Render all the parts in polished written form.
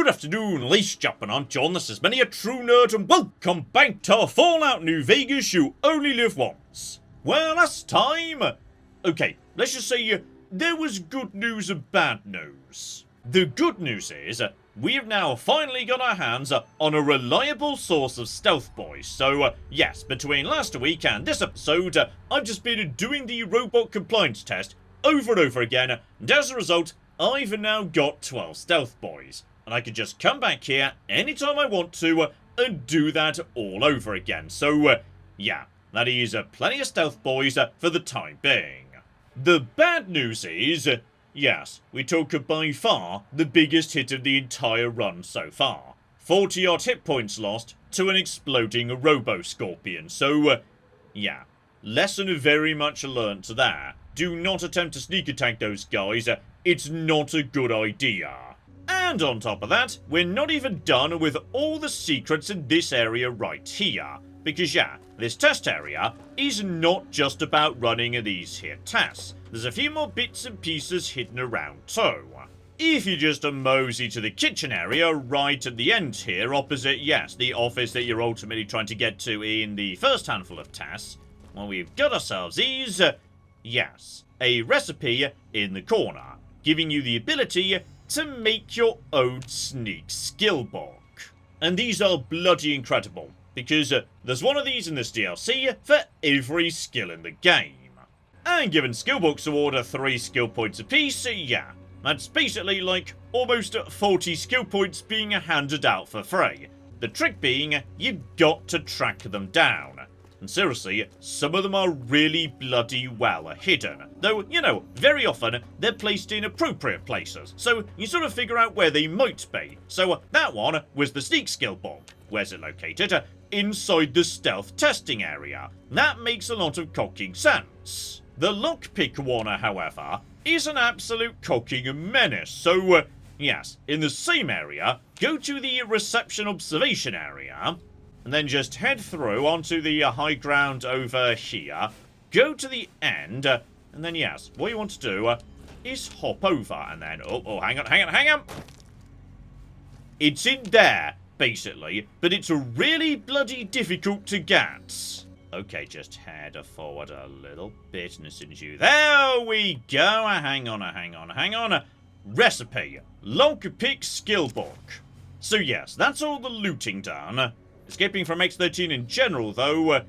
Good afternoon, ladies and gentlemen, I'm John, this is Many a True Nerd, and welcome back to Fallout New Vegas, you only live once. Well, last time... Okay, let's just say there was good news and bad news. The good news is, we have now finally got our hands on a reliable source of stealth boys. So, yes, between last week and this episode, I've just been doing the robot compliance test over and over again, and as a result, I've now got 12 stealth boys. And I can just come back here anytime I want to and do that all over again. So, yeah, that is plenty of stealth boys for the time being. The bad news is, yes, we took by far the biggest hit of the entire run so far. 40-odd hit points lost to an exploding robo-scorpion. So, yeah, lesson very much learnt there. Do not attempt to sneak attack those guys. It's not a good idea. And on top of that, we're not even done with all the secrets in this area right here. Because yeah, this test area is not just about running these here tests. There's a few more bits and pieces hidden around too. If you just mosey to the kitchen area right at the end here, opposite, yes, the office that you're ultimately trying to get to in the first handful of tests, well, we've got ourselves is, yes, a recipe in the corner, giving you the ability to make your own sneak skill book. And these are bloody incredible, because there's one of these in this DLC for every skill in the game. And given skill books award 3 skill points apiece, yeah, that's basically like almost 40 skill points being handed out for free. The trick being, you've got to track them down. And seriously, some of them are really bloody well hidden. Though, you know, very often they're placed in appropriate places, so you sort of figure out where they might be. So that one was the sneak skill book. Where's it located? Inside the stealth testing area. That makes a lot of cocking sense. The lockpick one, however, is an absolute cocking menace. So, yes, in the same area, go to the reception observation area, and then just head through onto the high ground over here, go to the end, and then yes, what you want to do is hop over, and then, oh, hang on. It's in there, basically, but it's really bloody difficult to get. Okay, just head forward a little bit, and as soon as you... There we go! Hang on. Recipe. Lockpick skill book. So yes, that's all the looting done. Escaping from X13 in general, though,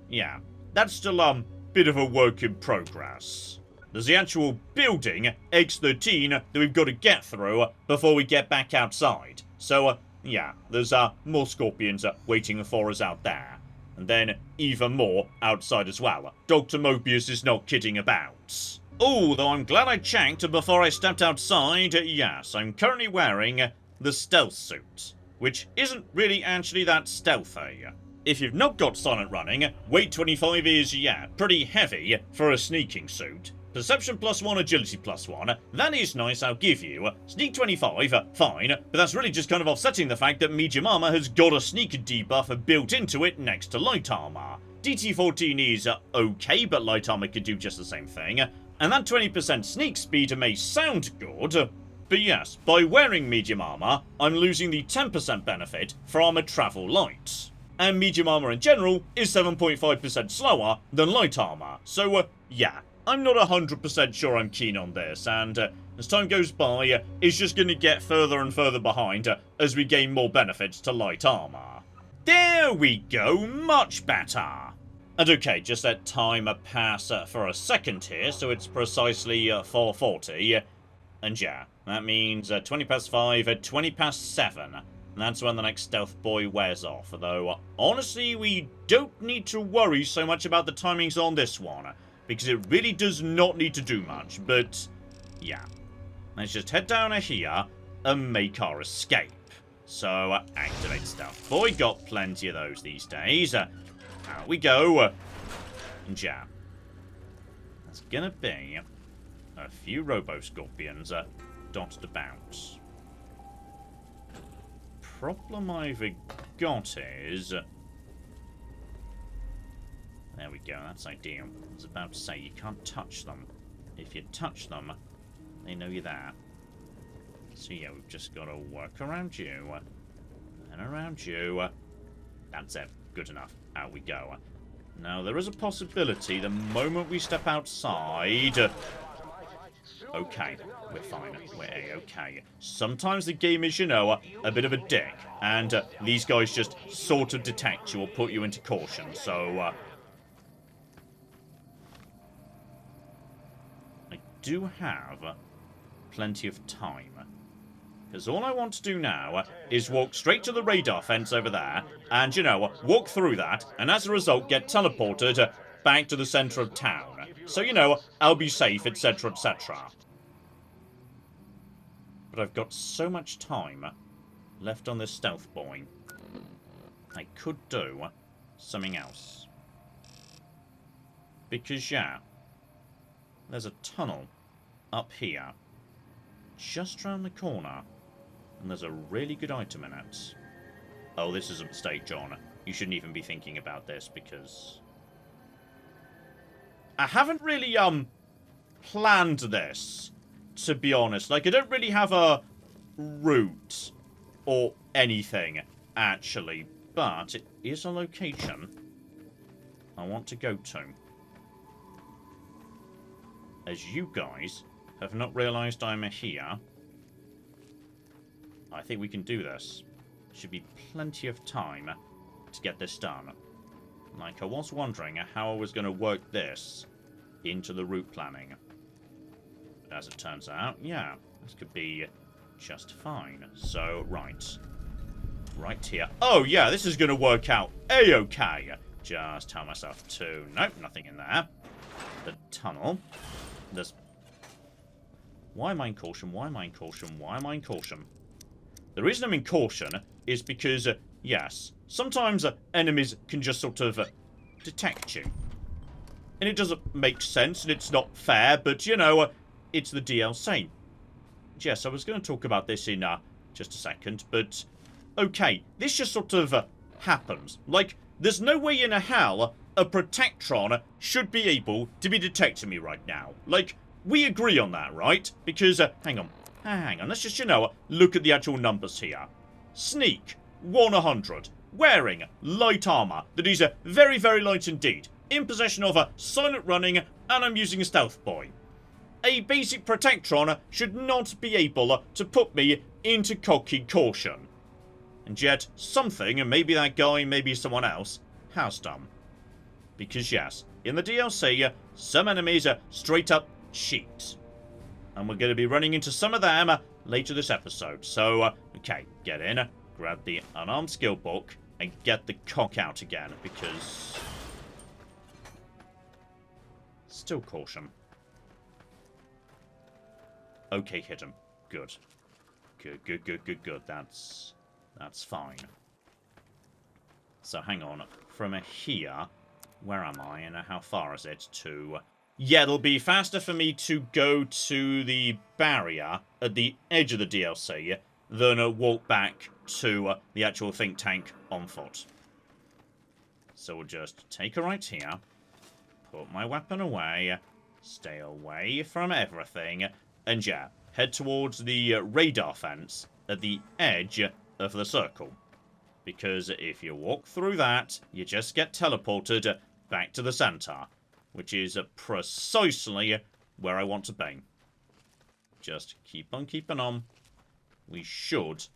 yeah, that's still a bit of a work in progress. There's the actual building, X13, that we've got to get through before we get back outside. So, yeah, there's more scorpions waiting for us out there. And then even more outside as well. Dr. Mobius is not kidding about. Oh, though I'm glad I checked before I stepped outside. Yes, I'm currently wearing the stealth suit, which isn't really actually that stealthy. If you've not got silent running, weight 25 is, yeah, pretty heavy for a sneaking suit. Perception +1, agility +1, that is nice, I'll give you. Sneak 25, fine, but that's really just kind of offsetting the fact that medium armor has got a sneak debuff built into it next to light armor. DT14 is okay, but light armor could do just the same thing. And that 20% sneak speed may sound good, but yes, by wearing medium armor, I'm losing the 10% benefit for armor travel light. And medium armor in general is 7.5% slower than light armor, so yeah. I'm not 100% sure I'm keen on this, and as time goes by, it's just going to get further and further behind as we gain more benefits to light armor. There we go, much better. And okay, just let time pass for a second here, so it's precisely 4:40, and yeah, that means 20 past 5, 20 past 7. And that's when the next stealth boy wears off, though honestly, we don't need to worry so much about the timings on this one, because it really does not need to do much, but yeah. Let's just head down here and make our escape. So, activate stealth boy, got plenty of those these days. Out we go. And yeah, there's gonna be a few robo-scorpions dotted about. Problem I've got is... There we go, that's ideal. I was about to say, you can't touch them. If you touch them, they know you're there. So yeah, we've just got to work around you. And around you. That's it. Good enough. Out we go. Now, there is a possibility the moment we step outside... Okay, we're fine. We're A-okay. Sometimes the game is, you know, a bit of a dick. And these guys just sort of detect you or put you into caution. So, I do have plenty of time. Because all I want to do now is walk straight to the radar fence over there. And, you know, walk through that. And as a result, get teleported back to the centre of town. So, you know, I'll be safe, etc., etc. But I've got so much time left on this stealth boy. I could do something else. Because, yeah, there's a tunnel up here, just round the corner, and there's a really good item in it. Oh, this is a mistake, John. You shouldn't even be thinking about this, because... I haven't really, planned this, to be honest. Like, I don't really have a route or anything, actually. But it is a location I want to go to. As you guys have not realised I'm here, I think we can do this. Should be plenty of time to get this done. Like, I was wondering how I was going to work this into the route planning. But as it turns out, yeah, this could be just fine. So, right. Right here. Oh, yeah, this is going to work out A-okay. Just tell myself to... Nope, nothing in there. The tunnel. There's... Why am I in caution? Why am I in caution? Why am I in caution? The reason I'm in caution is because, yes, sometimes enemies can just sort of detect you. And it doesn't make sense and it's not fair, but, you know, it's the DLC. Yes, I was going to talk about this in just a second, but, okay, this just sort of happens. Like, there's no way in hell a Protectron should be able to be detecting me right now. Like, we agree on that, right? Because, hang on, let's just, you know, look at the actual numbers here. Sneak, 100. Wearing light armor that is very, very light indeed. In possession of a silent running, and I'm using a stealth boy. A basic Protectron should not be able to put me into cocky caution. And yet, something, and maybe that guy, maybe someone else, has done. Because yes, in the DLC, some enemies straight up cheat. And we're going to be running into some of them later this episode. So, okay, get in, grab the unarmed skill book, and get the cock out again, because... Still caution. Okay, hit him. Good. Good. That's fine. So, hang on. From here, where am I, and how far is it to... Yeah, it'll be faster for me to go to the barrier at the edge of the DLC than walk back to the actual think tank on foot. So we'll just take a right here, put my weapon away, stay away from everything, and yeah, head towards the radar fence at the edge of the circle. Because if you walk through that, you just get teleported back to the center. Which is precisely where I want to be. Just keep on keeping on. We should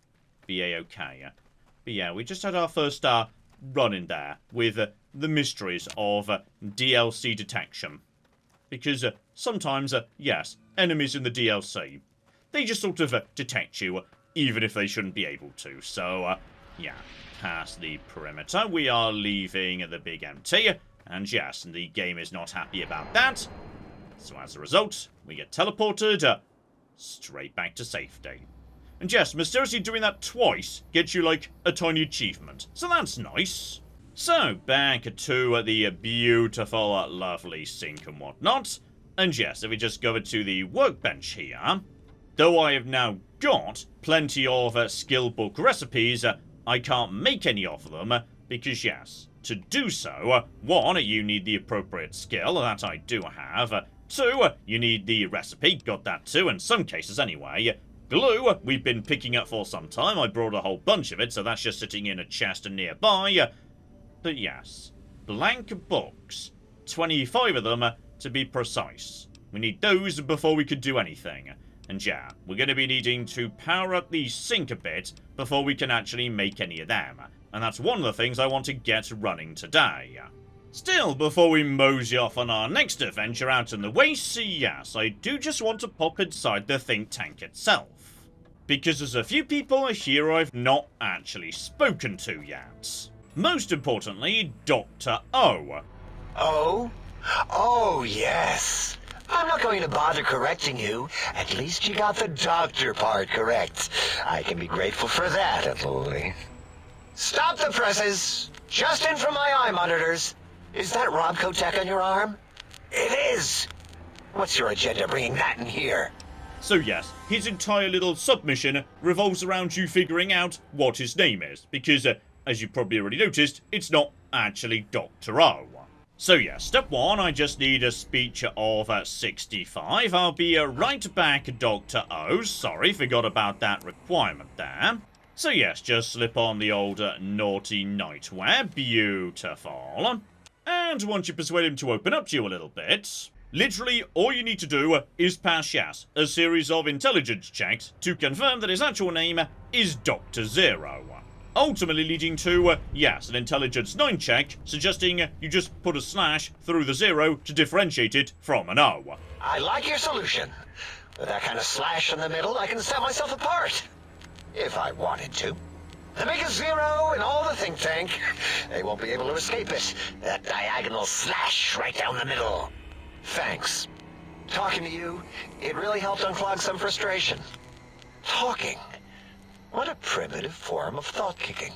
be A-okay. But yeah, we just had our first run in there with the mysteries of DLC detection. Because sometimes, yes, enemies in the DLC, they just sort of detect you, even if they shouldn't be able to. So, yeah, past the perimeter, we are leaving the big empty. And yes, the game is not happy about that. So as a result, we get teleported straight back to safety. And yes, mysteriously doing that twice gets you, like, a tiny achievement. So that's nice. So, back to the beautiful, lovely sink and whatnot. And yes, if we just go to the workbench here, though I have now got plenty of skill book recipes, I can't make any of them because, yes, to do so, 1, you need the appropriate skill, that I do have. 2, you need the recipe, got that too, in some cases anyway. Glue, we've been picking up for some time. I brought a whole bunch of it, so that's just sitting in a chest nearby. But yes, blank books. 25 of them, to be precise. We need those before we could do anything. And yeah, we're going to be needing to power up the sink a bit before we can actually make any of them. And that's one of the things I want to get running today. Still, before we mosey off on our next adventure out in the waste, yes, I do just want to pop inside the think tank itself. Because there's a few people here I've not actually spoken to yet. Most importantly, Dr. O. Oh? Oh, yes. I'm not going to bother correcting you. At least you got the doctor part correct. I can be grateful for that, Emily. Stop the presses! Just in from my eye monitors. Is that Robco tech on your arm? It is! What's your agenda bringing that in here? So yes, his entire little submission revolves around you figuring out what his name is. Because, as you probably already noticed, it's not actually Dr. O. So yeah, step 1, I just need a speech of 65. I'll be right back, Dr. O. Sorry, forgot about that requirement there. So yes, just slip on the old naughty nightwear. Beautiful. And once you persuade him to open up to you a little bit, literally all you need to do is pass yes, a series of intelligence checks to confirm that his actual name is Dr. Zero. Ultimately leading to, yes, an intelligence 9 check, suggesting you just put a slash through the 0 to differentiate it from an O. I like your solution. With that kind of slash in the middle, I can set myself apart. If I wanted to. The biggest 0 in all the think tank. They won't be able to escape it. That diagonal slash right down the middle. Thanks. Talking to you, it really helped unclog some frustration. Talking. What a primitive form of thought kicking.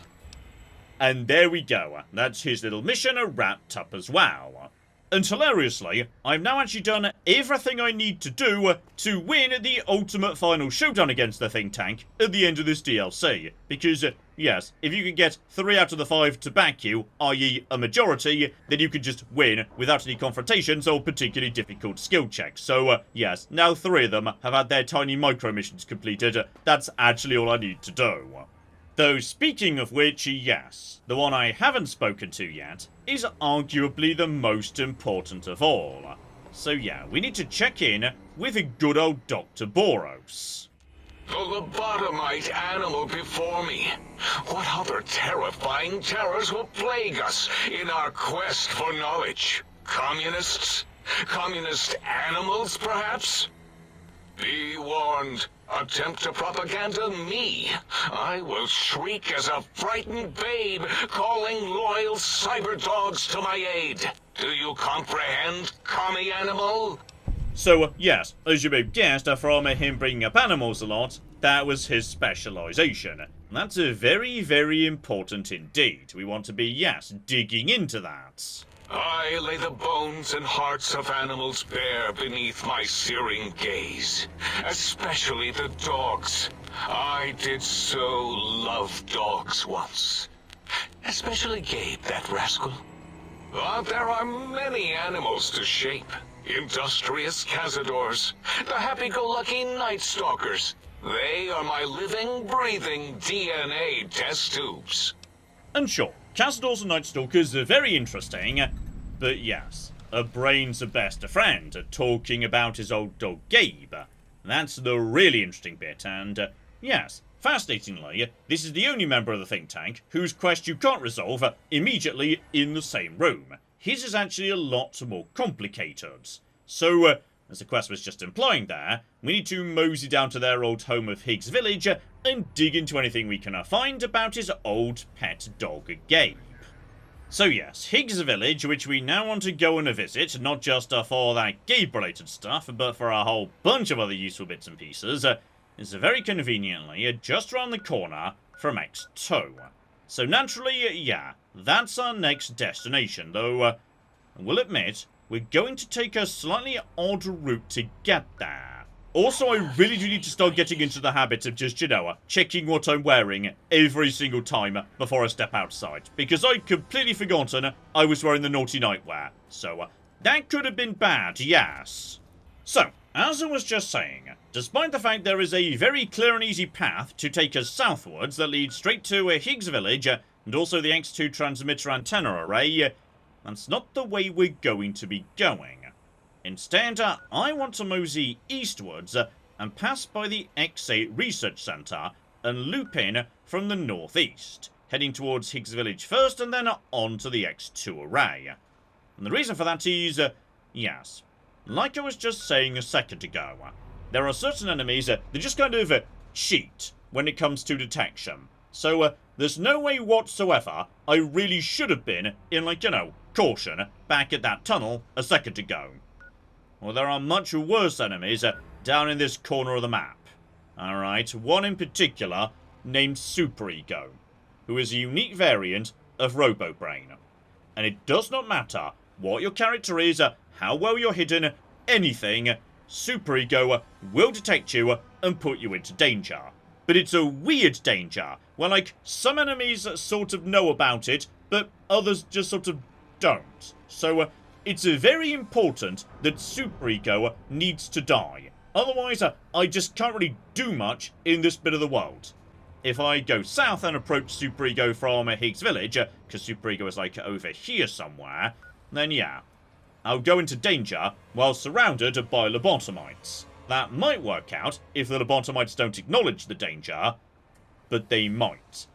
And there we go. That's his little mission wrapped up as well. And hilariously, I've now actually done everything I need to do to win the ultimate final showdown against the think tank at the end of this DLC. Because, yes, if you can get 3 out of the 5 to back you, i.e. a majority, then you can just win without any confrontations or particularly difficult skill checks. So, yes, now 3 of them have had their tiny micro missions completed. That's actually all I need to do. Though, speaking of which, yes, the one I haven't spoken to yet is arguably the most important of all. So yeah, we need to check in with a good old Dr. Borous. The lobotomite animal before me. What other terrifying terrors will plague us in our quest for knowledge? Communists? Communist animals, perhaps? Be warned. Attempt to propaganda me. I will shriek as a frightened babe, calling loyal cyber dogs to my aid. Do you comprehend, commie animal? So, yes, as you may have guessed from him bringing up animals a lot, that was his specialization. That's very, very important indeed. We want to be, yes, digging into that. I lay the bones and hearts of animals bare beneath my searing gaze, especially the dogs. I did so love dogs once. Especially Gabe, that rascal. But there are many animals to shape. Industrious cazadors, the happy-go-lucky night stalkers. They are my living, breathing DNA test tubes. And sure, Cazadors and Night Stalkers are very interesting, but yes, a brain's a best friend, talking about his old dog Gabe. That's the really interesting bit, and yes, fascinatingly, this is the only member of the think tank whose quest you can't resolve immediately in the same room. His is actually a lot more complicated. So, as the quest was just implying there, we need to mosey down to their old home of Higgs Village and dig into anything we can find about his old pet dog Gabe. So yes, Higgs Village, which we now want to go and visit, not just for that Gabe-related stuff, but for a whole bunch of other useful bits and pieces, is very conveniently just around the corner from X2. So naturally, yeah, that's our next destination, though I will admit, we're going to take a slightly odd route to get there. Also, I really do need to start getting into the habit of just, checking what I'm wearing every single time before I step outside. Because I'd completely forgotten I was wearing the naughty nightwear. So, that could have been bad, yes. So, as I was just saying, despite the fact there is a very clear and easy path to take us southwards that leads straight to Higgs village, and also the X2 transmitter antenna array, that's not the way we're going to be going. Instead, I want to mosey eastwards and pass by the X8 Research Centre and loop in from the northeast, heading towards Higgs village first and then on to the X2 array. And the reason for that is, yes, like I was just saying a second ago, there are certain enemies that just kind of cheat when it comes to detection. So there's no way whatsoever I really should have been in, like, caution back at that tunnel a second ago. Well, there are much worse enemies down in this corner of the map. Alright, one in particular named Super Ego, who is a unique variant of Robo-Brain. And it does not matter what your character is, how well you're hidden, anything, Super Ego will detect you and put you into danger. But it's a weird danger, where, like, some enemies sort of know about it, but others just sort of don't. So, it's very important that Super Ego needs to die. Otherwise, I just can't really do much in this bit of the world. If I go south and approach Super Ego from Higgs village, because Super Ego is, like, over here somewhere, then yeah, I'll go into danger while surrounded by lobotomites. That might work out if the lobotomites don't acknowledge the danger, but they might.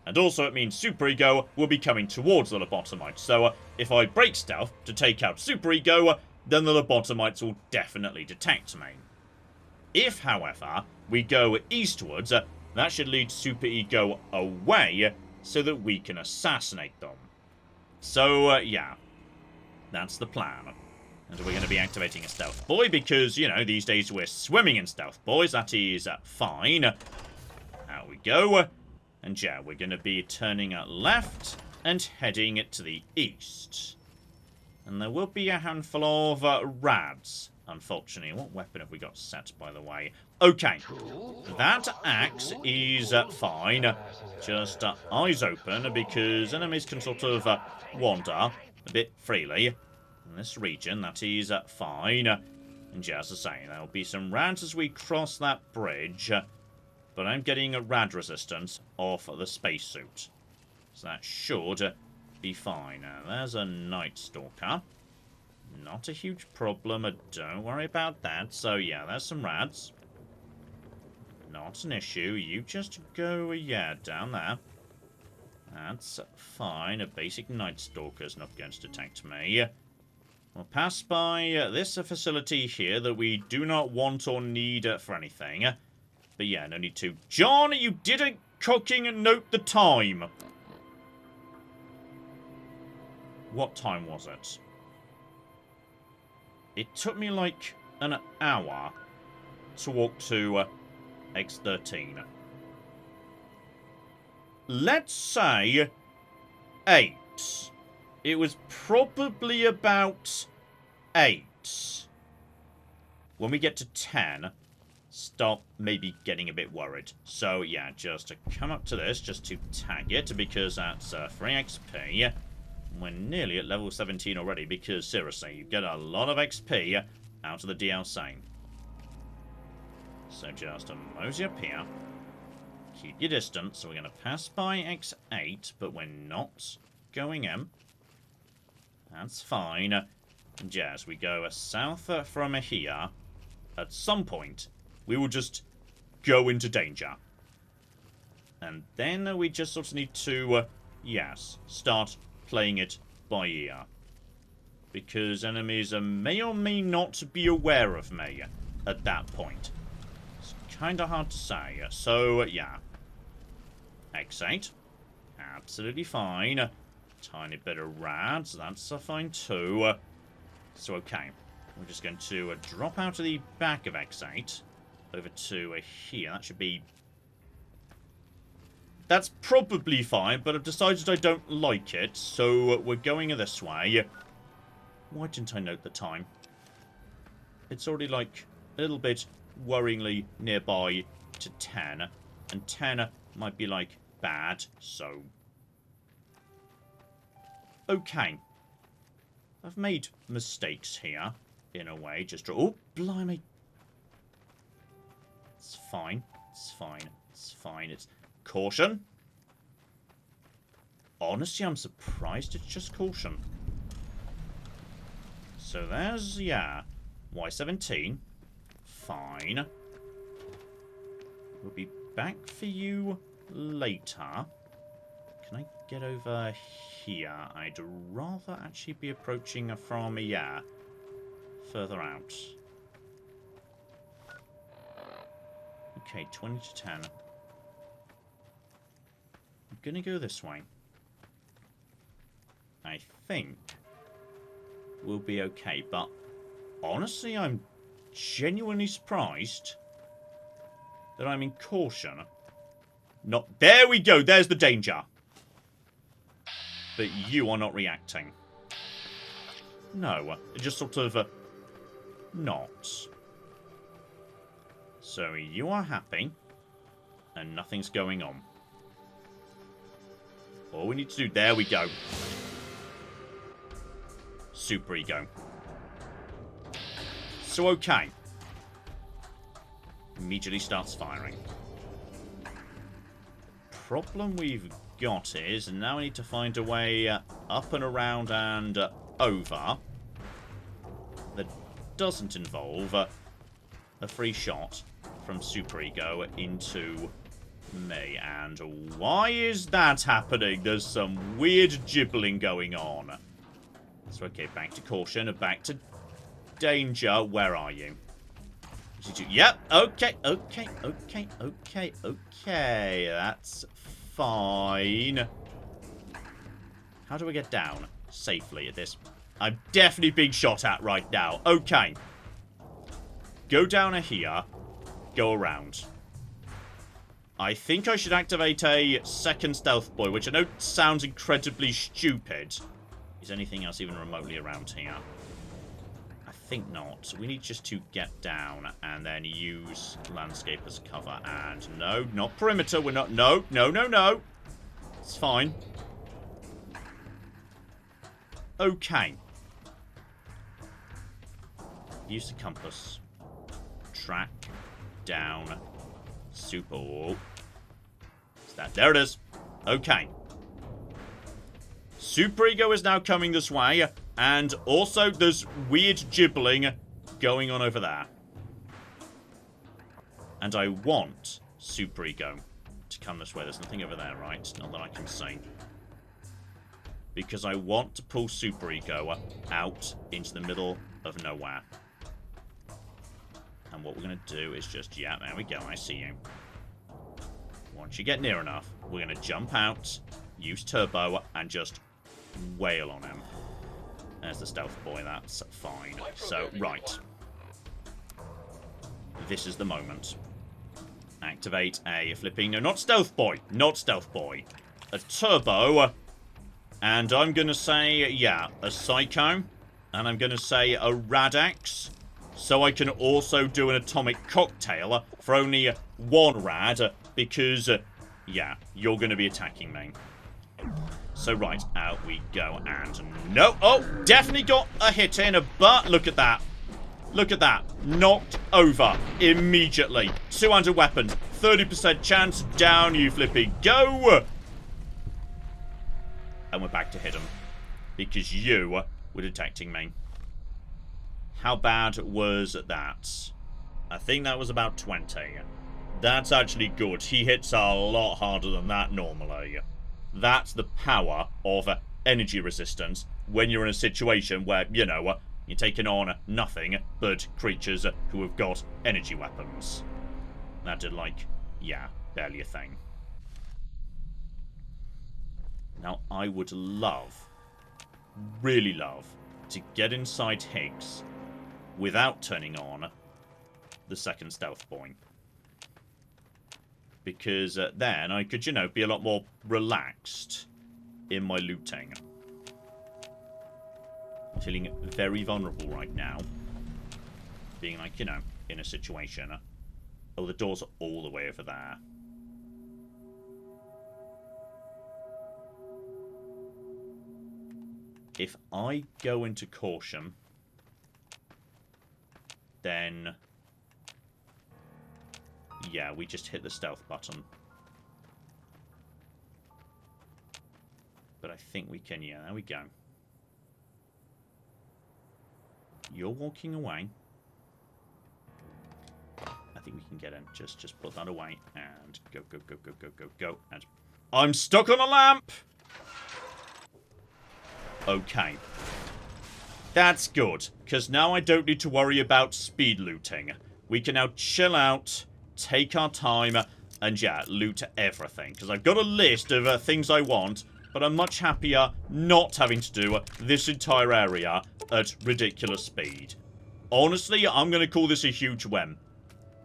And also it means Super Ego will be coming towards the lobotomites, so if I break stealth to take out Super Ego, then the lobotomites will definitely detect me. If, however, we go eastwards, that should lead Super Ego away so that we can assassinate them. So, yeah, that's the plan. And we're going to be activating a Stealth Boy because, these days we're swimming in Stealth Boys. That is fine. Out we go. And yeah, we're going to be turning left and heading to the east. And there will be a handful of rads, unfortunately. What weapon have we got set, by the way? Okay, that axe is fine. Just eyes open because enemies can sort of wander a bit freely in this region. That is fine. And yeah, as I say, there'll be some rads as we cross that bridge. But I'm getting a rad resistance off the spacesuit. So that should be fine. Now, there's a Night Stalker. Not a huge problem. Don't worry about that. So yeah, there's some rads. Not an issue. You just go, yeah, down there. That's fine. A basic Night Stalker's not going to detect me. We'll pass by this facility here that we do not want or need for anything. But yeah, no need to. John, you didn't cooking note the time. What time was it? It took me like an hour to walk to X13. Let's say 8. It was probably about 8. When we get to 10, stop maybe getting a bit worried. So yeah, just to come up to this, just to tag it, because that's free XP. We're nearly at level 17 already, because seriously, you get a lot of XP out of the DLC. So just mosey up here. Keep your distance. So we're going to pass by X8, but we're not going in. That's fine. And yeah, as we go south from here, at some point, we will just go into danger. And then we just sort of need to, yes, start playing it by ear. Because enemies may or may not be aware of me at that point. It's kind of hard to say. So, yeah. X8. Absolutely fine. Tiny bit of rads. That's fine too. So, okay. We're just going to drop out of the back of X8. Over to here. That should be... That's probably fine, but I've decided I don't like it, so we're going this way. Why didn't I note the time? It's already, like, a little bit worryingly nearby to 10. And 10 might be, like, bad, so... Okay. I've made mistakes here. in a way. Just... Oh, blimey. It's fine. It's fine. It's fine. It's caution. Honestly, I'm surprised it's just caution. So there's, yeah, Y17. Fine. We'll be back for you later. Can I get over here? I'd rather actually be approaching from, yeah, further out. Okay, 20 to 10. I'm gonna go this way. I think we'll be okay, but honestly, I'm genuinely surprised that I'm in caution. Not... There we go, there's the danger. But you are not reacting. No, just sort of not. So you are happy, and nothing's going on. All we need to do... There we go. Super Ego. So, okay. Immediately starts firing. Problem we've got is, now we need to find a way up and around and over that doesn't involve a free shot from Super Ego into me. And why is that happening? There's some weird gibbling going on. So, okay, back to caution, back to danger. Where are you? Yep, okay. That's fine. How do I get down safely at this? I'm definitely being shot at right now. Okay. Go down here. Go around. I think I should activate a second stealth boy, which I know sounds incredibly stupid. Is anything else even remotely around here? I think not. We need just to get down and then use landscape as cover. And no, not perimeter. We're not... No. It's fine. Okay. Use the compass. Track down. Super... Oh. Is that... There it is. Okay. Super Ego is now coming this way, and also there's weird gibbling going on over there. And I want Super Ego to come this way. There's nothing over there, right? Not that I can see. Because I want to pull Super Ego out into the middle of nowhere. And what we're going to do is just... Yeah, there we go. I see you. Once you get near enough, we're going to jump out, use turbo, and just... wail on him. There's the stealth boy, that's fine. So, right. This is the moment. Activate a flipping... No, not stealth boy. Not stealth boy. A turbo. And I'm going to say, yeah, a psycho. And I'm going to say a radax. So I can also do an atomic cocktail for only one rad. Because, yeah, you're going to be attacking me. So, right, out we go, and no, oh, definitely got a hit in, but look at that. Look at that. Knocked over immediately. 200 weapons, 30% chance, down you flipping go. And we're back to hit him, because you were detecting me. How bad was that? I think that was about 20. That's actually good. He hits a lot harder than that normally. That's the power of energy resistance when you're in a situation where, you know, you're taking on nothing but creatures who have got energy weapons. That did, like, yeah, barely a thing. Now, I would love, really love, to get inside Higgs without turning on the second stealth boy. Because then I could, you know, be a lot more relaxed in my looting. I'm feeling very vulnerable right now. Being like, you know, in a situation. Oh, the doors are all the way over there. If I go into caution then... yeah, we just hit the stealth button. But I think we can, yeah, there we go. You're walking away. I think we can get in. Just put that away. And go, go, go, go, go, go, go. And I'm stuck on a lamp! Okay. That's good. Because now I don't need to worry about speed looting. We can now chill out, take our time, and yeah, loot everything. Because I've got a list of things I want, but I'm much happier not having to do this entire area at ridiculous speed. Honestly, I'm going to call this a huge win.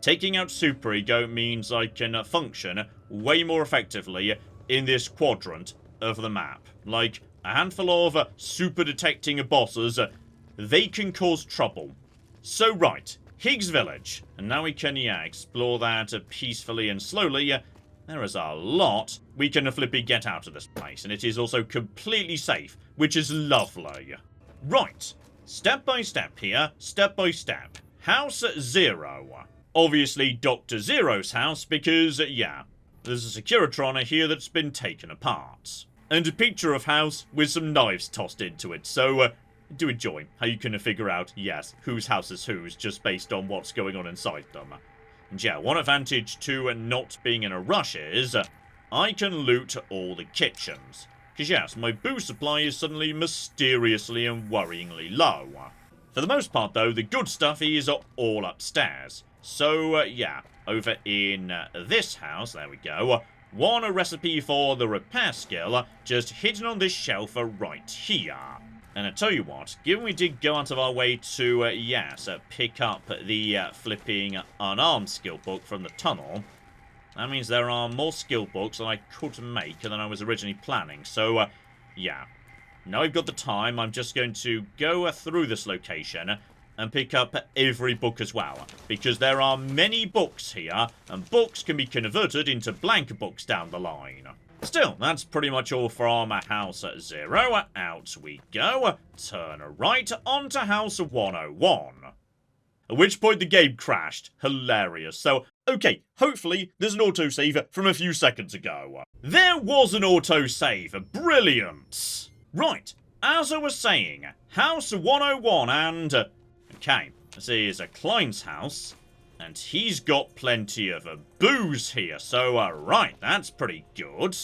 Taking out Super Ego means I can function way more effectively in this quadrant of the map. Like, a handful of super detecting bosses, they can cause trouble. So right, Higgs Village. And now we can, yeah, explore that peacefully and slowly. There is a lot we can flippy get out of this place, and it is also completely safe, which is lovely. Right, step by step here, step by step. House 0. Obviously Dr. Zero's house because, yeah, there's a Securitron here that's been taken apart. And a picture of house with some knives tossed into it, so do enjoy how you can figure out, yes, whose house is whose just based on what's going on inside them. And yeah, one advantage to not being in a rush is I can loot all the kitchens. Because yes, my booze supply is suddenly mysteriously and worryingly low. For the most part though, the good stuff is all upstairs. So yeah, over in this house, there we go, one recipe for the repair skill just hidden on this shelf right here. And I tell you what, given we did go out of our way to, yes, pick up the flipping unarmed skill book from the tunnel, that means there are more skill books than I could make than I was originally planning. So, yeah. Now I've got the time, I'm just going to go through this location and pick up every book as well. Because there are many books here, and books can be converted into blank books down the line. Still, that's pretty much all from House 0. Out we go. Turn right onto House 101. At which point the game crashed. Hilarious. So, okay, hopefully there's an autosave from a few seconds ago. There was an autosave. Brilliant. Right, as I was saying, House 101 and... okay, this is Klein's house. And he's got plenty of booze here, so right, that's pretty good.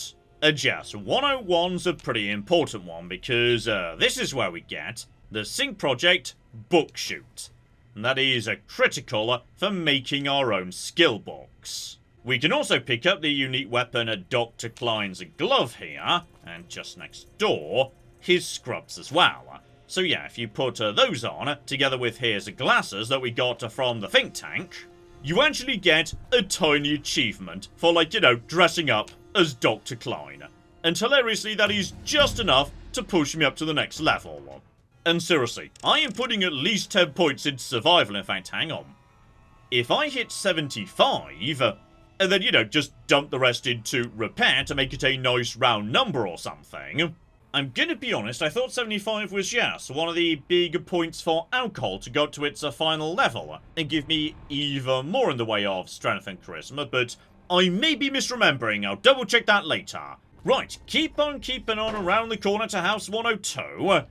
Yes, 101's a pretty important one because this is where we get the Sync Project Book Shoot. And that is critical for making our own skill books. We can also pick up the unique weapon Dr. Klein's glove here, and just next door, his scrubs as well. So yeah, if you put those on, together with his glasses that we got from the think tank, you actually get a tiny achievement for, like, you know, dressing up as Dr. Klein. And hilariously, that is just enough to push me up to the next level. And seriously, I am putting at least 10 points into survival. In fact, hang on. If I hit 75, and then, you know, just dump the rest into repair to make it a nice round number or something, I'm gonna be honest, I thought 75 was, yes, one of the big points for alcohol to go to its final level, and give me even more in the way of strength and charisma, but I may be misremembering, I'll double check that later. Right, keep on keeping on around the corner to House 102,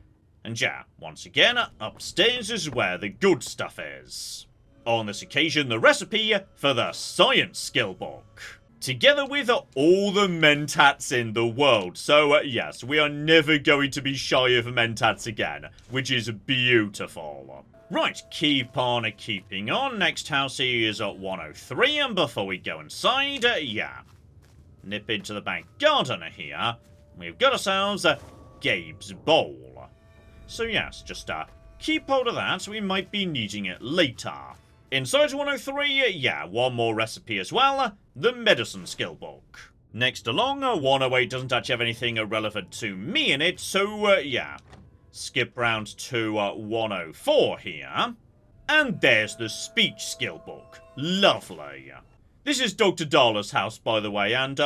and yeah, once again, upstairs is where the good stuff is. On this occasion, the recipe for the science skill book. Together with all the mentats in the world. So, yes, we are never going to be shy of mentats again, which is beautiful. Right, keep on keeping on. Next house is at 103, and before we go inside, yeah, nip into the back garden here. We've got ourselves Gabe's Bowl. So, yes, just keep hold of that. We might be needing it later. Inside 103, yeah, one more recipe as well, the medicine skill book. Next along, 108 doesn't actually have anything relevant to me in it, so yeah, skip round to 104 here. And there's the speech skill book. Lovely. This is Dr. Darla's house, by the way, and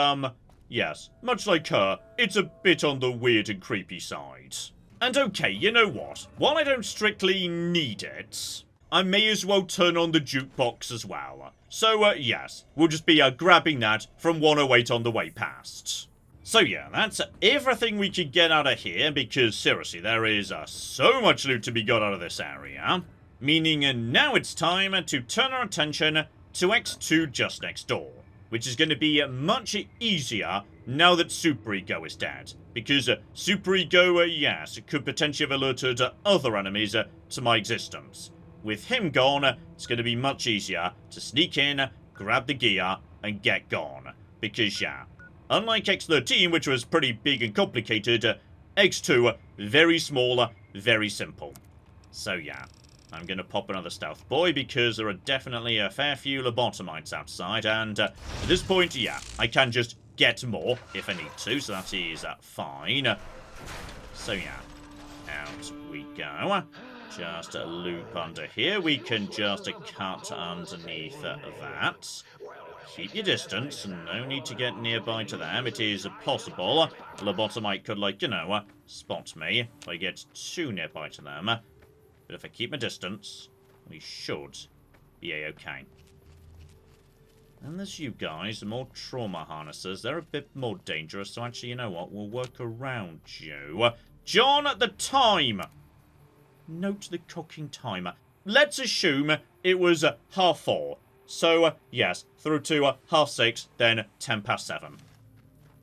yes, much like her, it's a bit on the weird and creepy side. And okay, you know what? While I don't strictly need it, I may as well turn on the jukebox as well. So, yes, we'll just be grabbing that from 108 on the way past. So yeah, that's everything we could get out of here, because seriously, there is so much loot to be got out of this area. Meaning now it's time to turn our attention to X2 just next door, which is going to be much easier now that Super Ego is dead. Because Super Ego, yes, could potentially have alerted other enemies to my existence. With him gone, it's going to be much easier to sneak in, grab the gear, and get gone. Because, yeah, unlike X13, which was pretty big and complicated, X2, very small, very simple. So, yeah, I'm going to pop another stealth boy, because there are definitely a fair few lobotomites outside, and at this point, yeah, I can just get more if I need to, so that is fine. So, yeah, out we go. Just a loop under here. We can just cut underneath that. Keep your distance. No need to get nearby to them. It is possible a lobotomite could, like, you know, spot me if I get too nearby to them. But if I keep my distance, we should be a-okay. And there's you guys, the more trauma harnesses. They're a bit more dangerous, so actually, you know what? We'll work around you. John, the time! Note the cocking timer. Let's assume it was 4:30. So, yes, through to 6:30, then 7:10.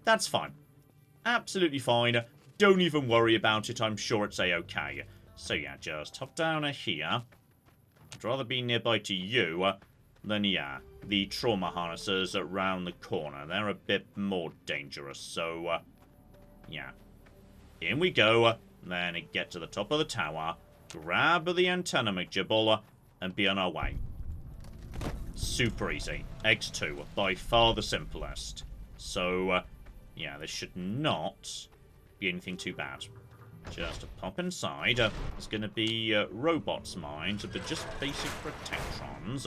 That's fine. Absolutely fine. Don't even worry about it. I'm sure it's a-okay. So, yeah, just hop down here. I'd rather be nearby to you than, yeah, the trauma harnesses around the corner. They're a bit more dangerous. So, yeah. In we go. Then get to the top of the tower. Grab the antenna McGibble and be on our way. Super easy. X2, by far the simplest. So, yeah, this should not be anything too bad. Just a pop inside. There's going to be robots minds, but just basic protectrons.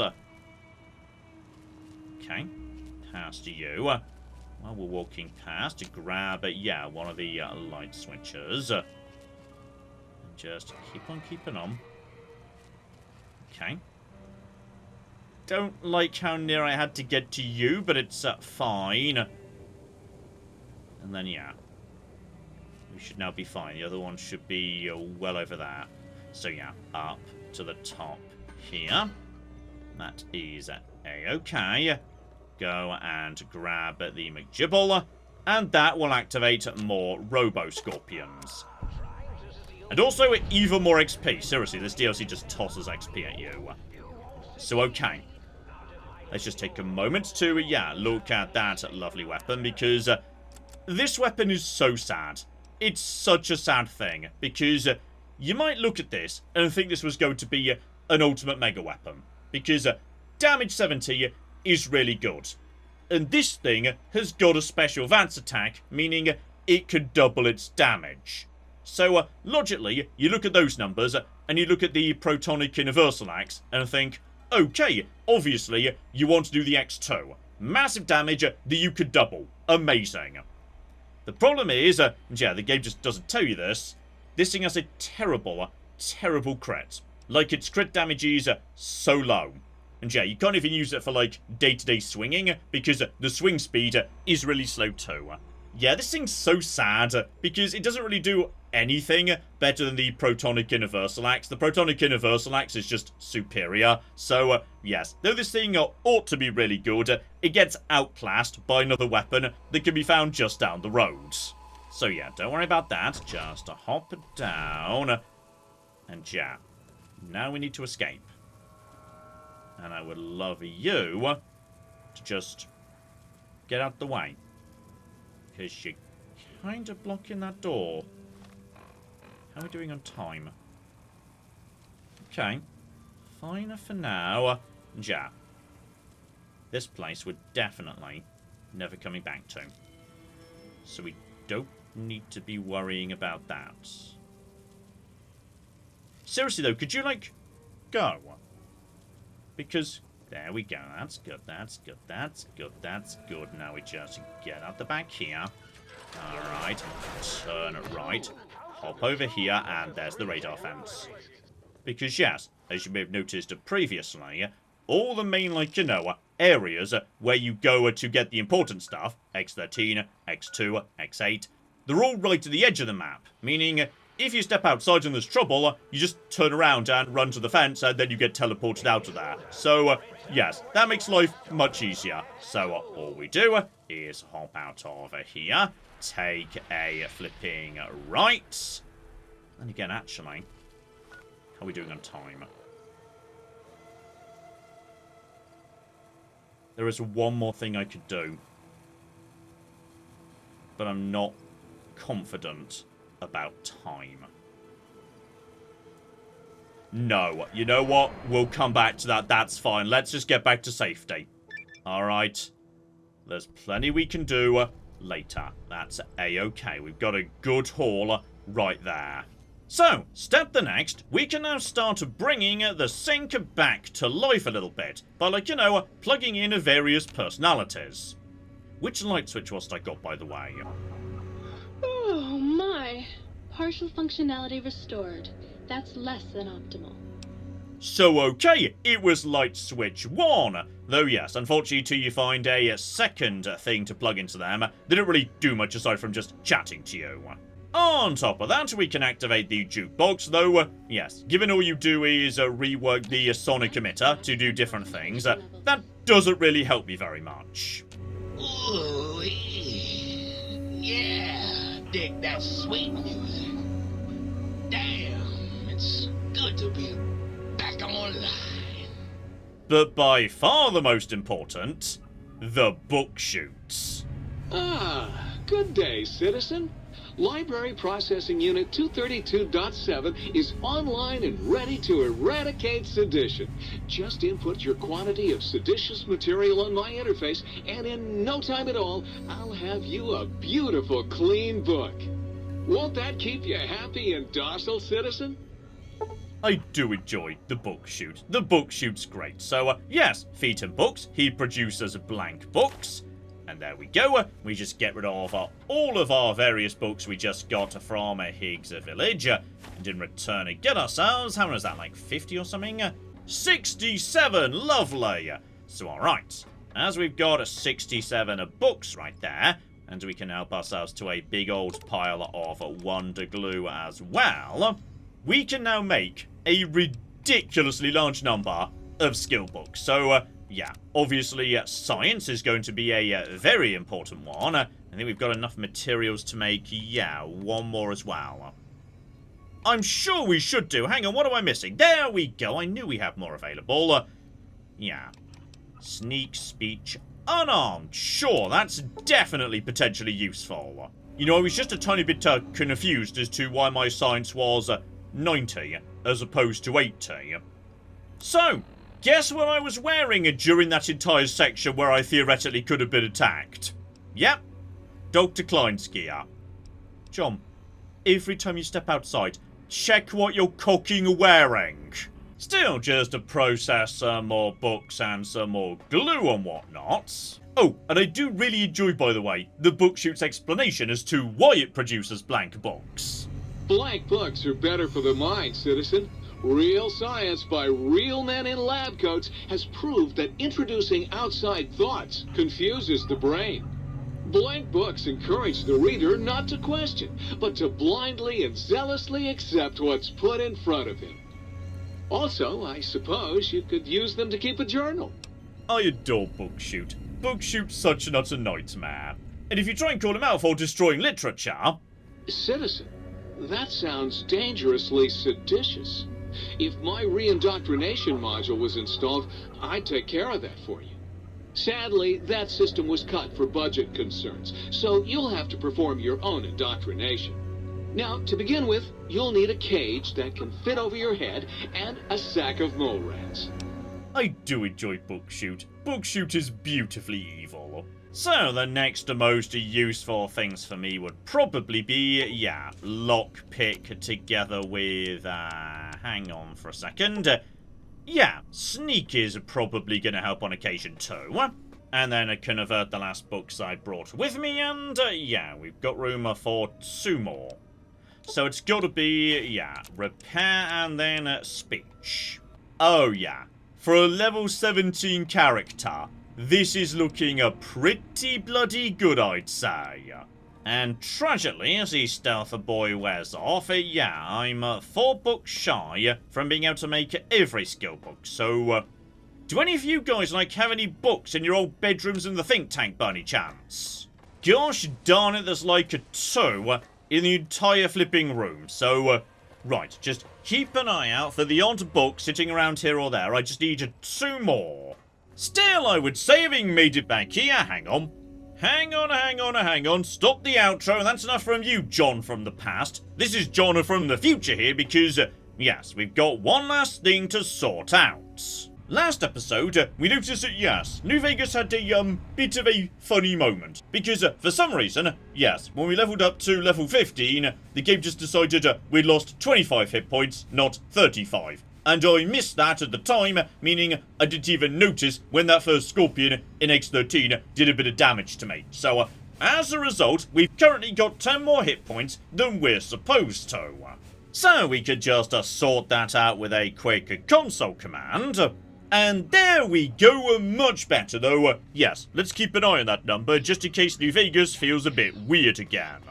Okay, past you. While we're walking past, to grab, yeah, one of the light switches. Just keep on keeping on. Okay. Don't like how near I had to get to you, but it's fine. And then, yeah. We should now be fine. The other one should be well over there. So, yeah, up to the top here. That is a-okay. Go and grab the McGibble. And that will activate more Robo-Scorpions. And also even more XP. Seriously, this DLC just tosses XP at you. So, okay. Let's just take a moment to, yeah, look at that lovely weapon. Because this weapon is so sad. It's such a sad thing. Because you might look at this and think this was going to be an ultimate mega weapon. Because damage 70 is really good. And this thing has got a special advance attack, meaning it can double its damage. So, logically, you look at those numbers, and you look at the Protonic Universal Axe, and think, okay, obviously, you want to do the X2. Massive damage that you could double. Amazing. The problem is, yeah, the game just doesn't tell you this, this thing has a terrible, terrible crit. Like, its crit damage is so low. And yeah, you can't even use it for, like, day-to-day swinging, because the swing speed is really slow too. Yeah, this thing's so sad, because it doesn't really do anything better than the Protonic Universal Axe. The Protonic Universal Axe is just superior. So, yes, though this thing ought to be really good, it gets outclassed by another weapon that can be found just down the road. So, yeah, don't worry about that. Just hop down. And, yeah, now we need to escape. And I would love you to just get out the way. Because you're kind of blocking that door. How are we doing on time? Okay. Fine for now. Yeah. This place we're definitely never coming back to. So we don't need to be worrying about that. Seriously though, could you, like, go? Because, there we go, that's good, that's good, that's good, that's good. Now we just get out the back here. Alright, turn right, hop over here, and there's the radar fence. Because, yes, as you may have noticed previously, all the main, like, areas where you go to get the important stuff, X13, X2, X8, they're all right at the edge of the map, meaning if you step outside and there's trouble, you just turn around and run to the fence, and then you get teleported out of there. So, yes, that makes life much easier. So, all we do is hop out of here, take a flipping right. And again, actually, how are we doing on time? There is one more thing I could do, but I'm not confident about time. No, you know what? We'll come back to that. That's fine. Let's just get back to safety. Alright. There's plenty we can do later. That's a-okay. We've got a good haul right there. So, step the next, we can now start bringing the sync back to life a little bit by, like, plugging in various personalities. Which light switch was I got, by the way? Oh my. Partial functionality restored. That's less than optimal. So okay, it was light switch 1. Though yes, unfortunately till you find a second thing to plug into them, they don't really do much aside from just chatting to you. On top of that, we can activate the jukebox, though, yes, given all you do is rework the sonic emitter to do different things, that doesn't really help me very much. Ooh, yeah, dig that sweet music. Damn, it's good to be back online. But by far the most important, the book shoots. Ah, good day, citizen. Library Processing Unit 232.7 is online and ready to eradicate sedition. Just input your quantity of seditious material on my interface, and in no time at all, I'll have you a beautiful, clean book. Won't that keep you happy and docile, citizen? I do enjoy the book shoot. The book shoot's great. So, yes, feed him books. He produces blank books. And there we go. We just get rid of all of our various books we just got from Higgs village. And in return, get ourselves, how many is that, like 50 or something? 67! Lovely! So, alright. As we've got 67 books right there, and we can help ourselves to a big old pile of Wonder Glue as well, we can now make a ridiculously large number of skill books. So, yeah, obviously science is going to be a very important one. I think we've got enough materials to make, yeah, one more as well. I'm sure we should do. Hang on, what am I missing? There we go. I knew we have more available. Yeah. Sneak, speech, unarmed. Sure, that's definitely potentially useful. You know, I was just a tiny bit confused as to why my science was 90 as opposed to 80. So, guess what I was wearing during that entire section where I theoretically could have been attacked? Yep. Dr. Klein's gear. John, every time you step outside, check what you're cocking wearing. Still just to process some more books and some more glue and whatnot. Oh, and I do really enjoy, by the way, the book shoot's explanation as to why it produces blank books. Blank books are better for the mind, citizen. Real science by real men in lab coats has proved that introducing outside thoughts confuses the brain. Blank books encourage the reader not to question, but to blindly and zealously accept what's put in front of him. Also, I suppose you could use them to keep a journal. I adore Book Shoot. Book Shoot's such an utter nightmare. And if you try and call him out for destroying literature... Citizen, that sounds dangerously seditious. If my re-indoctrination module was installed, I'd take care of that for you. Sadly, that system was cut for budget concerns, so you'll have to perform your own indoctrination. Now, to begin with, you'll need a cage that can fit over your head and a sack of mole rats. I do enjoy Book Shoot. Book Shoot is beautifully evil. So, the next most useful things for me would probably be, yeah, lockpick together with, hang on for a second. Yeah, sneak is probably going to help on occasion too. And then I convert the last books I brought with me, and, yeah, we've got room for 2 more. So it's got to be, yeah, repair and then speech. Oh yeah, for a level 17 character, this is looking a pretty bloody good, I'd say. And tragically, as the stealther boy wears off, yeah, I'm 4 books shy from being able to make every skill book, so do any of you guys have any books in your old bedrooms in the think tank by any chance? Gosh darn it, there's like a 2 in the entire flipping room, so right, just keep an eye out for the odd book sitting around here or there. I just need 2 more. Still, I would say, having made it back here, hang on, stop the outro, and that's enough from you, John from the past. This is John from the future here, because, yes, we've got one last thing to sort out. Last episode, we noticed that, yes, New Vegas had a, bit of a funny moment. Because, for some reason, yes, when we leveled up to level 15, the game just decided we'd lost 25 hit points, not 35. And I missed that at the time, meaning I didn't even notice when that first Scorpion in X13 did a bit of damage to me. So, as a result, we've currently got 10 more hit points than we're supposed to. So we could just sort that out with a quick console command. And there we go, much better though. Yes, let's keep an eye on that number just in case New Vegas feels a bit weird again.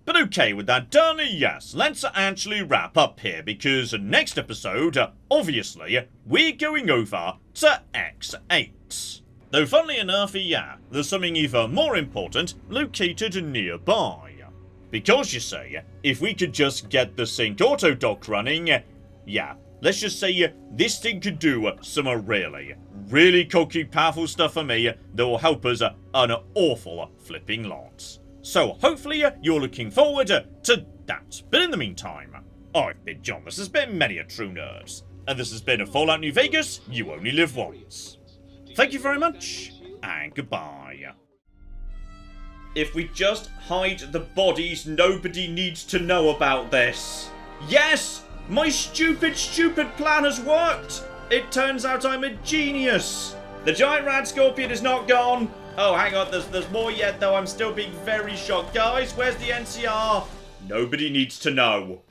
But okay, with that done, yes, let's actually wrap up here, because next episode, obviously, we're going over to X8. Though funnily enough, yeah, there's something even more important located nearby. Because you see, if we could just get the sync auto dock running, yeah, let's just say this thing could do some really cocky, powerful stuff for me that will help us an awful flipping lot. So hopefully you're looking forward to that. But in the meantime, I've been John, this has been Many a True Nerd, and this has been a Fallout New Vegas, You Only Live Once. Thank you very much, and goodbye. If we just hide the bodies, nobody needs to know about this. Yes! My stupid plan has worked! It turns out I'm a genius! The giant rad scorpion is not gone! Oh, hang on, there's more yet though, I'm still being very shocked. Guys, where's the NCR? Nobody needs to know.